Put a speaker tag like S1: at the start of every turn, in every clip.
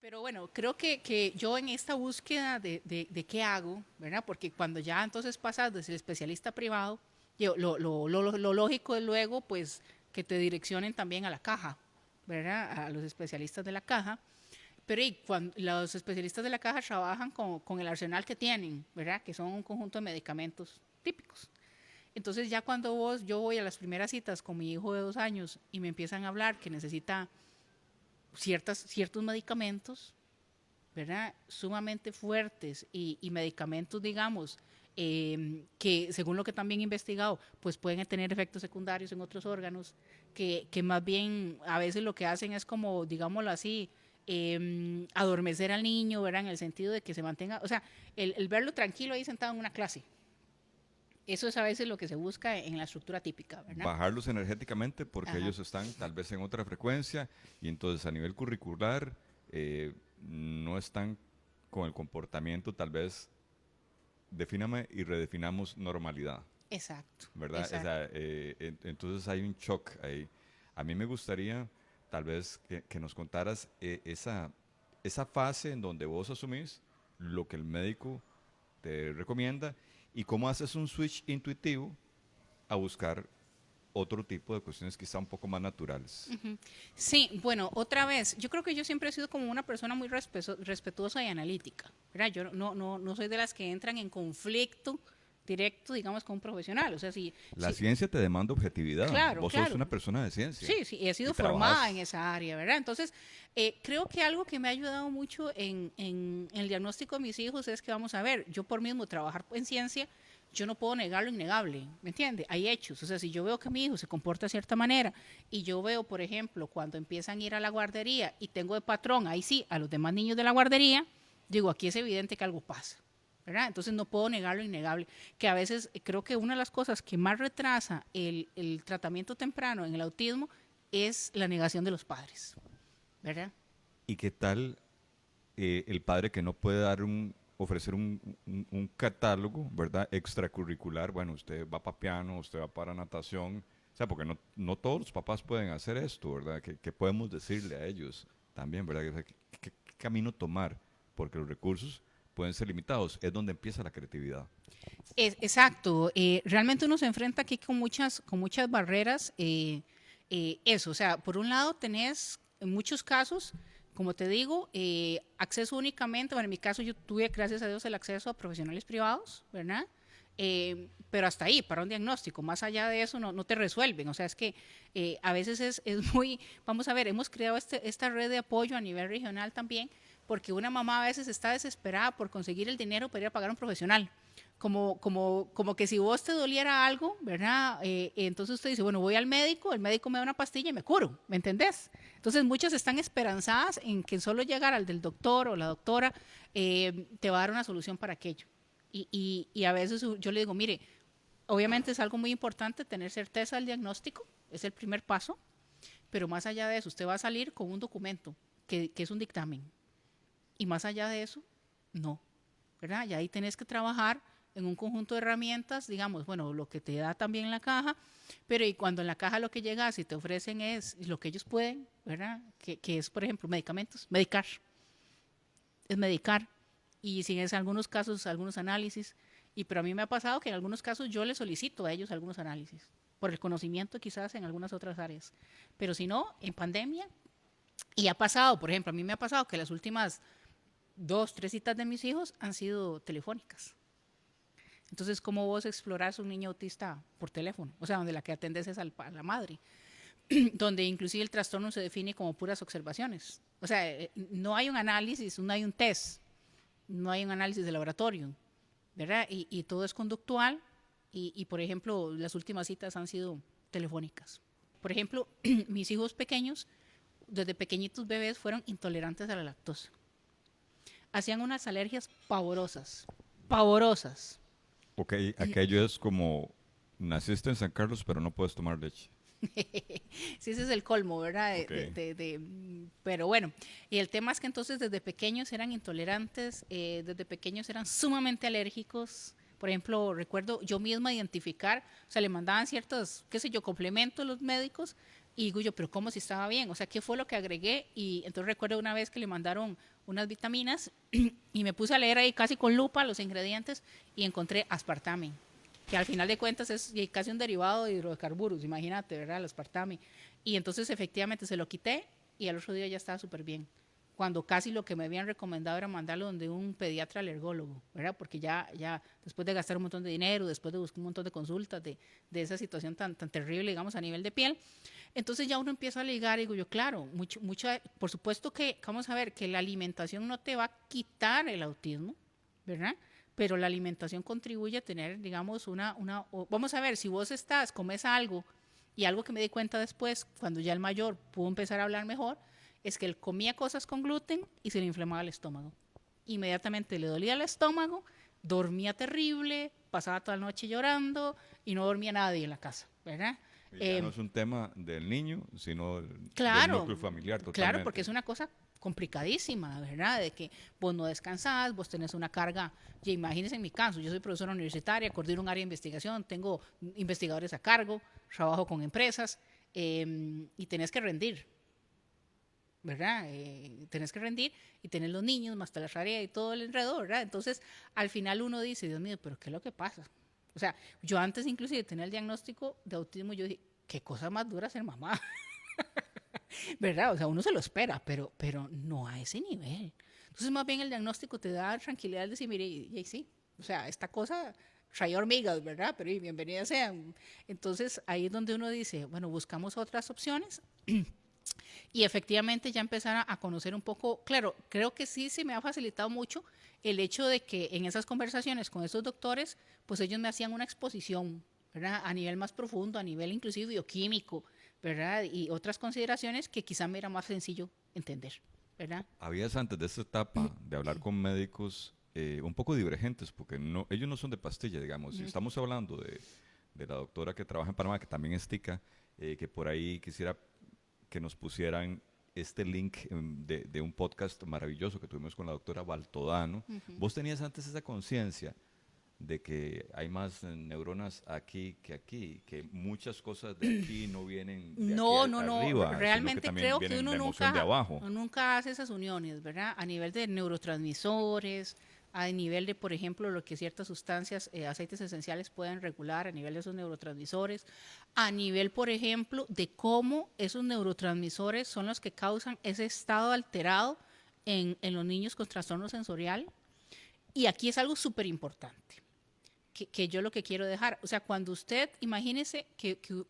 S1: Pero bueno, creo que yo en esta búsqueda de qué hago, ¿verdad? Porque cuando ya entonces pasas de ser especialista privado, lo lógico es luego pues que te direccionen también a la caja, ¿verdad? A los especialistas de la caja. Pero y cuando los especialistas de la caja trabajan con el arsenal que tienen, ¿verdad? Que son un conjunto de medicamentos típicos. Entonces ya cuando yo voy a las primeras citas con mi hijo de 2 años y me empiezan a hablar que necesita ciertos medicamentos, ¿verdad? Sumamente fuertes y medicamentos, digamos, que según lo que también he investigado, pues pueden tener efectos secundarios en otros órganos, que más bien a veces lo que hacen es como, digámoslo así, adormecer al niño, ¿verdad? En el sentido de que se mantenga, o sea, el verlo tranquilo ahí sentado en una clase. Eso es a veces lo que se busca en la estructura típica, ¿verdad?
S2: Bajarlos energéticamente porque
S1: Ajá.
S2: ellos están tal vez en otra frecuencia y entonces a nivel curricular no están con el comportamiento, tal vez defíname y redefinamos normalidad,
S1: Exacto,
S2: ¿verdad? O sea,
S1: exacto.
S2: entonces hay un shock ahí. A mí me gustaría tal vez que nos contaras esa fase en donde vos asumís lo que el médico te recomienda y cómo haces un switch intuitivo a buscar otro tipo de cuestiones quizá un poco más naturales.
S1: Sí, bueno, otra vez, yo creo que yo siempre he sido como una persona muy respetuosa y analítica, ¿verdad? Yo no soy de las que entran en conflicto directo, digamos, con un profesional. O sea, sí,
S2: La
S1: sí,
S2: ciencia te demanda objetividad.
S1: claro,
S2: Vos sos
S1: claro.
S2: una persona de ciencia
S1: Sí, sí, he
S2: y
S1: sido formada en
S2: trabajas.
S1: esa área, ¿verdad? Entonces, creo que algo que me ha ayudado mucho en el diagnóstico de mis hijos es que, vamos a ver, yo por mismo trabajar en ciencia, yo no puedo negar lo innegable, ¿me entiende? Hay hechos, o sea, si yo veo que mi hijo se comporta de cierta manera y yo veo, por ejemplo, cuando empiezan a ir a la guardería y tengo de patrón, ahí sí, a los demás niños de la guardería, digo, aquí es evidente que algo pasa. ¿Verdad? Entonces no puedo negar lo innegable, que a veces creo que una de las cosas que más retrasa el tratamiento temprano en el autismo es la negación de los padres, ¿verdad?
S2: ¿Y qué tal el padre que no puede ofrecer un catálogo, ¿verdad? Extracurricular? Bueno, usted va para piano, usted va para natación. O sea, porque no todos los papás pueden hacer esto, ¿verdad? ¿Qué podemos decirle a ellos también, ¿verdad? O sea, ¿qué camino tomar? Porque los recursos pueden ser limitados. Es donde empieza la creatividad.
S1: Exacto, realmente uno se enfrenta aquí con muchas barreras. Eso, o sea, por un lado tenés en muchos casos, como te digo, acceso únicamente, bueno, en mi caso yo tuve, gracias a Dios, el acceso a profesionales privados, ¿verdad? Pero hasta ahí, para un diagnóstico, más allá de eso no te resuelven, o sea, es que a veces es muy, vamos a ver, hemos creado esta red de apoyo a nivel regional también, porque una mamá a veces está desesperada por conseguir el dinero para ir a pagar a un profesional, como que si vos te doliera algo, ¿verdad? Entonces usted dice, bueno, voy al médico, el médico me da una pastilla y me curo, ¿me entendés? Entonces muchas están esperanzadas en que solo llegar al del doctor o la doctora te va a dar una solución para aquello. Y a veces yo le digo, mire, obviamente es algo muy importante tener certeza del diagnóstico, es el primer paso, pero más allá de eso, usted va a salir con un documento que es un dictamen. Y más allá de eso, no, ¿verdad? Y ahí tenés que trabajar en un conjunto de herramientas, digamos, bueno, lo que te da también la caja, pero y cuando en la caja lo que llegas y te ofrecen es lo que ellos pueden, ¿verdad? Que es, por ejemplo, medicamentos, es medicar, y si es algunos casos, algunos análisis, y pero a mí me ha pasado que en algunos casos yo les solicito a ellos algunos análisis, por el conocimiento quizás en algunas otras áreas, pero si no, en pandemia, y ha pasado, por ejemplo, a mí me ha pasado que las últimas 2, 3 citas de mis hijos han sido telefónicas. Entonces, ¿cómo vos explorás un niño autista por teléfono? O sea, donde la que atendes es a la madre, donde inclusive el trastorno se define como puras observaciones. O sea, no hay un análisis, no hay un test, no hay un análisis de laboratorio, ¿verdad? Y todo es conductual por ejemplo, las últimas citas han sido telefónicas. Por ejemplo, mis hijos pequeños, desde pequeñitos bebés, fueron intolerantes a la lactosa. Hacían unas alergias pavorosas, pavorosas.
S2: Ok, aquello es como, naciste en San Carlos, pero no puedes tomar leche.
S1: Sí, ese es el colmo, ¿verdad?
S2: Ok.
S1: Pero bueno, y el tema es que entonces desde pequeños eran intolerantes, desde pequeños eran sumamente alérgicos. Por ejemplo, recuerdo yo misma identificar, o sea, le mandaban ciertos, qué sé yo, complementos los médicos, Y digo yo, pero ¿cómo si estaba bien? O sea, ¿qué fue lo que agregué? Y entonces recuerdo una vez que le mandaron unas vitaminas y me puse a leer ahí casi con lupa los ingredientes y encontré aspartame, que al final de cuentas es casi un derivado de hidrocarburos, imagínate, ¿verdad? El aspartame. Y entonces efectivamente se lo quité y al otro día ya estaba súper bien. Cuando casi lo que me habían recomendado era mandarlo donde un pediatra alergólogo, ¿verdad? Porque ya después de gastar un montón de dinero, después de buscar un montón de consultas de esa situación tan terrible, digamos, a nivel de piel, entonces ya uno empieza a ligar y digo yo, claro, por supuesto que, vamos a ver, que la alimentación no te va a quitar el autismo, ¿verdad? Pero la alimentación contribuye a tener, digamos, vamos a ver, si vos comes algo, y algo que me di cuenta después, cuando ya el mayor pudo empezar a hablar mejor, es que él comía cosas con gluten y se le inflamaba el estómago. Inmediatamente le dolía el estómago, dormía terrible, pasaba toda la noche llorando y no dormía nadie en la casa, ¿verdad?
S2: Y ya no es un tema del niño, sino del
S1: Claro,
S2: núcleo familiar totalmente.
S1: claro, porque es una cosa complicadísima, ¿verdad? De que vos no descansás, vos tenés una carga, ya imagínense en mi caso, yo soy profesora universitaria, coordino un área de investigación, tengo investigadores a cargo, trabajo con empresas y tenés que rendir, ¿verdad? Tenés que rendir y tenés los niños, más la tarea y todo el enredo, ¿verdad? Entonces, al final uno dice, Dios mío, ¿pero qué es lo que pasa? O sea, yo antes inclusive de tener el diagnóstico de autismo, yo dije, qué cosa más dura ser mamá. ¿Verdad? O sea, uno se lo espera, pero no a ese nivel. Entonces, más bien el diagnóstico te da tranquilidad de decir, mire, y sí, o sea, esta cosa trae hormigas, ¿verdad? Pero y bienvenidas sean. Entonces, ahí es donde uno dice, bueno, buscamos otras opciones. Y efectivamente ya empezar a conocer un poco, claro, creo que sí se me ha facilitado mucho el hecho de que en esas conversaciones con esos doctores, pues ellos me hacían una exposición, ¿verdad? A nivel más profundo, a nivel inclusive bioquímico, ¿verdad? Y otras consideraciones que quizá me era más sencillo entender, ¿verdad?
S2: ¿Habías antes de esta etapa de hablar con médicos un poco divergentes? Porque no, ellos no son de pastilla, digamos. Si estamos hablando de la doctora que trabaja en Panamá, que también es tica, que por ahí quisiera que nos pusieran este link de un podcast maravilloso que tuvimos con la doctora Baltodano. ¿Vos tenías antes esa conciencia de que hay más neuronas aquí, que muchas cosas de aquí no vienen de
S1: No,
S2: aquí
S1: no,
S2: arriba,
S1: no, realmente
S2: sino que también
S1: creo que
S2: vienen
S1: uno
S2: la emoción de abajo?
S1: nunca hace esas uniones, ¿verdad? A nivel de neurotransmisores, a nivel de, por ejemplo, lo que ciertas sustancias, aceites esenciales pueden regular, a nivel de esos neurotransmisores, a nivel, por ejemplo, de cómo esos neurotransmisores son los que causan ese estado alterado en los niños con trastorno sensorial. Y aquí es algo súper importante. Que yo lo que quiero dejar, o sea, cuando usted, imagínese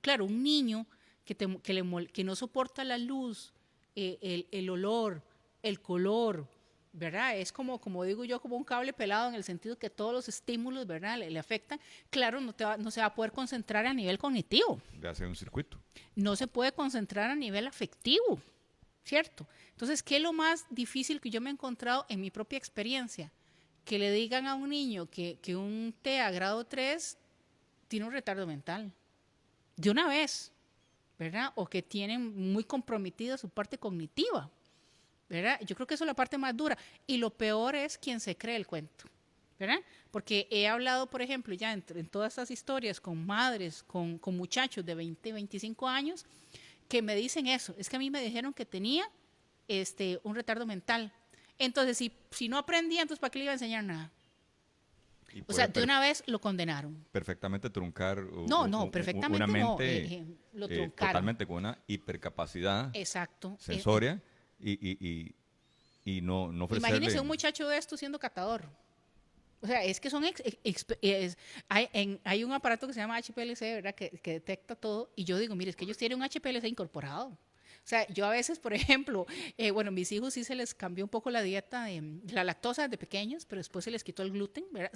S1: claro, un niño que no soporta la luz, el olor, el color, ¿verdad? Es como digo yo, como un cable pelado en el sentido que todos los estímulos, ¿verdad? Le afectan. Claro, no se va a poder concentrar a nivel cognitivo.
S2: De hacer un circuito.
S1: No se puede concentrar a nivel afectivo, ¿cierto? Entonces, ¿qué es lo más difícil que yo me he encontrado en mi propia experiencia? Que le digan a un niño que un TEA grado 3 tiene un retardo mental. De una vez, ¿verdad? O que tienen muy comprometida su parte cognitiva, ¿verdad? Yo creo que eso es la parte más dura. Y lo peor es quien se cree el cuento, ¿verdad? Porque he hablado, por ejemplo, ya en todas estas historias con madres, con muchachos de 20, 25 años, que me dicen eso. Es que a mí me dijeron que tenía un retardo mental. Entonces, si no aprendía, entonces ¿para qué le iba a enseñar nada? O sea, de una vez lo condenaron.
S2: Perfectamente truncar
S1: perfectamente
S2: una mente
S1: lo truncaron.
S2: totalmente con una hipercapacidad
S1: Exacto.
S2: sensoria y no ofrecerle...
S1: Imagínese un muchacho de esto siendo catador. O sea, es que hay un aparato que se llama HPLC, ¿verdad? Que detecta todo. Y yo digo, mire, es que ellos tienen un HPLC incorporado. O sea, yo a veces, por ejemplo, mis hijos sí se les cambió un poco la dieta de la lactosa de pequeños, pero después se les quitó el gluten, ¿verdad?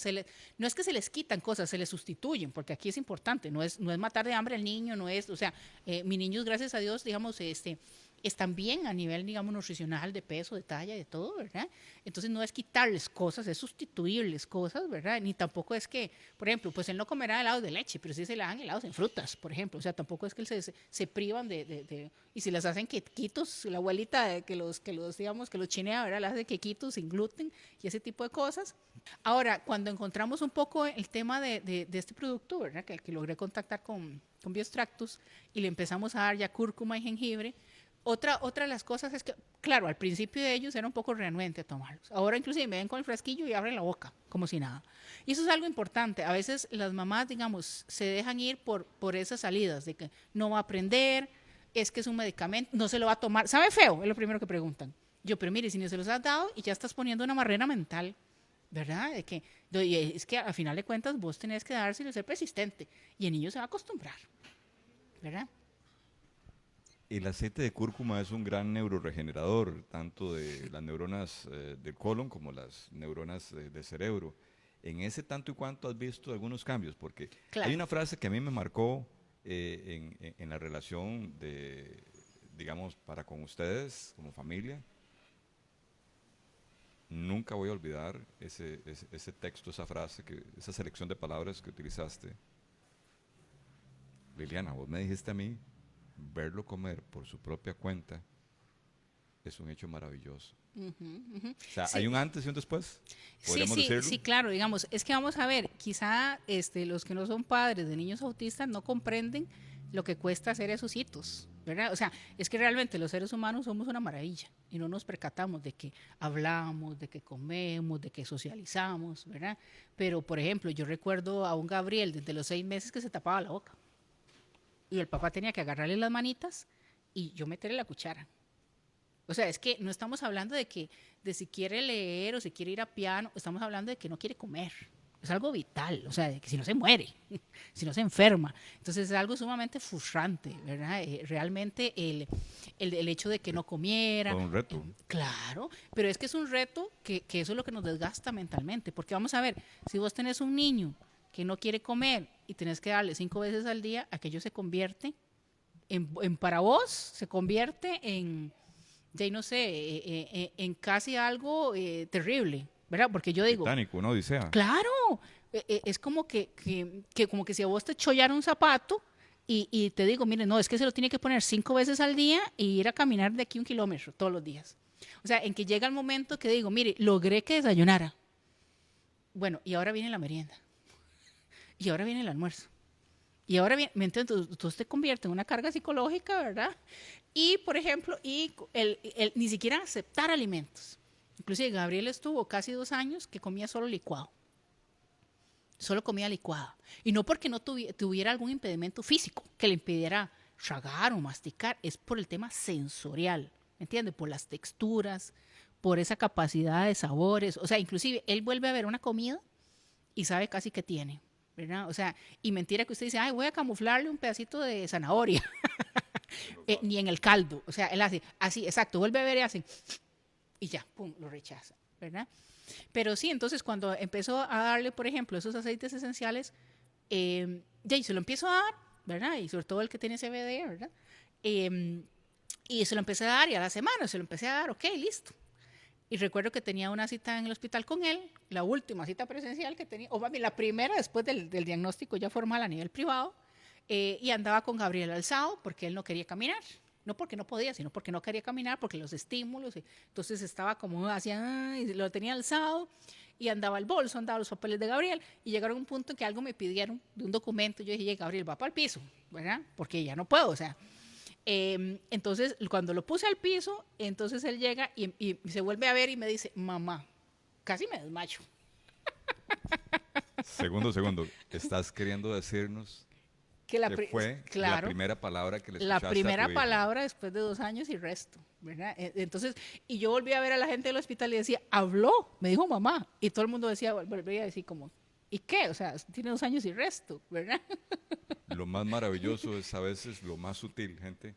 S1: No es que se les quitan cosas, se les sustituyen, porque aquí es importante, no es matar de hambre al niño, no es, o sea, mis niños, gracias a Dios, digamos, están bien a nivel, digamos, nutricional, de peso, de talla, de todo, ¿verdad? Entonces no es quitarles cosas, es sustituirles cosas, ¿verdad? Ni tampoco es que, por ejemplo, pues él no comerá helados de leche, pero sí se le dan helados en frutas, por ejemplo. O sea, tampoco es que él se privan y si les hacen quequitos, la abuelita digamos, que los chinea, ¿verdad? Les hace quequitos sin gluten y ese tipo de cosas. Ahora, cuando encontramos un poco el tema de este producto, ¿verdad? Que logré contactar con Bioextractus y le empezamos a dar ya cúrcuma y jengibre. Otra de las cosas es que, claro, al principio de ellos era un poco renuente a tomarlos. Ahora inclusive me ven con el frasquillo y abren la boca, como si nada. Y eso es algo importante. A veces las mamás, digamos, se dejan ir por esas salidas de que no va a aprender, es que es un medicamento, no se lo va a tomar. ¿Sabe feo? Es lo primero que preguntan. Yo, pero mire, si no se los has dado y ya estás poniendo una barrera mental, ¿verdad? Es que a final de cuentas vos tenés que dárselo y ser persistente. Y el niño se va a acostumbrar, ¿verdad?
S2: El aceite de cúrcuma es un gran neuroregenerador, tanto de las neuronas del colon como las neuronas del cerebro. En ese tanto y cuanto has visto algunos cambios, porque
S1: Claro.
S2: hay una frase que a mí me marcó en la relación de, digamos, para con ustedes como familia. Nunca voy a olvidar ese texto, esa frase, esa selección de palabras que utilizaste. Liliana, vos me dijiste a mí, verlo comer por su propia cuenta es un hecho maravilloso. O sea,
S1: Sí,
S2: ¿hay un antes y un después?
S1: sí,
S2: ¿Podríamos
S1: sí,
S2: decirlo?
S1: sí, claro, digamos, es que vamos a ver, quizá los que no son padres de niños autistas no comprenden lo que cuesta hacer esos hitos, ¿verdad? O sea, es que realmente los seres humanos somos una maravilla y no nos percatamos de que hablamos, de que comemos, de que socializamos, ¿verdad? Pero, por ejemplo, yo recuerdo a un Gabriel desde los 6 meses que se tapaba la boca y el papá tenía que agarrarle las manitas y yo meterle la cuchara. O sea, es que no estamos hablando de si quiere leer o si quiere ir a piano, estamos hablando de que no quiere comer. Es algo vital, o sea, de que si no se muere, si no se enferma. Entonces es algo sumamente frustrante, ¿verdad? Realmente el hecho de que no comiera.
S2: Todo un reto.
S1: Claro, pero es que es un reto que eso es lo que nos desgasta mentalmente. Porque vamos a ver, si vos tenés un niño que no quiere comer y tenés que darle 5 veces al día, aquello se convierte para vos, se convierte ya no sé, en casi algo terrible, ¿verdad? Porque yo digo,
S2: Titánico, ¿no? Odisea.
S1: claro, es como como que si a vos te chollara un zapato y te digo, mire, no, es que se lo tiene que poner 5 veces al día y ir a caminar de aquí 1 kilómetro todos los días. O sea, en que llega el momento que digo, mire, logré que desayunara. Bueno, y ahora viene la merienda. Y ahora viene el almuerzo. Y ahora bien, entonces tú te convierte en una carga psicológica, ¿verdad? Y, por ejemplo, ni siquiera aceptar alimentos. Inclusive Gabriel estuvo casi 2 años que comía solo licuado. Solo comía licuado. Y no porque no tuviera algún impedimento físico que le impidiera tragar o masticar, es por el tema sensorial, ¿me entiendes? Por las texturas, por esa capacidad de sabores. O sea, inclusive él vuelve a ver una comida y sabe casi qué tiene, ¿verdad? O sea, y mentira que usted dice, ay, voy a camuflarle un pedacito de zanahoria. Ni en el caldo. O sea, él hace así, exacto, vuelve a ver y hace, y ya, pum, lo rechaza, ¿verdad? Pero sí, entonces cuando empezó a darle, por ejemplo, esos aceites esenciales, ya, se lo empiezo a dar, ¿verdad? Y sobre todo el que tiene CBD, ¿verdad? Y se lo empecé a dar y a la semana se lo empecé a dar, ok, listo. Y recuerdo que tenía una cita en el hospital con él, la última cita presencial que tenía, o más bien la primera después del diagnóstico ya formal a nivel privado, y andaba con Gabriel alzado porque él no quería caminar. No porque no podía, sino porque no quería caminar, porque los estímulos. Entonces estaba como hacia, y lo tenía alzado y andaba el bolso, andaba los papeles de Gabriel. Y llegaron a un punto en que algo me pidieron de un documento. Yo dije, Gabriel, va para el piso, ¿verdad? Porque ya no puedo, o sea. Entonces, cuando lo puse al piso, entonces él llega y se vuelve a ver y me dice, mamá, casi me desmayo.
S2: Segundo. ¿Estás queriendo decirnos
S1: Que
S2: que fue la
S1: claro,
S2: primera palabra que le
S1: la
S2: escuchaste a
S1: primera
S2: tu hija?
S1: palabra después de 2 años y resto, ¿verdad? Entonces, y yo volví a ver a la gente del hospital y decía, habló, me dijo mamá. Y todo el mundo decía, volvía a decir como, ¿y qué? O sea, tiene 2 años y resto, ¿verdad?
S2: Lo más maravilloso es a veces lo más sutil, gente.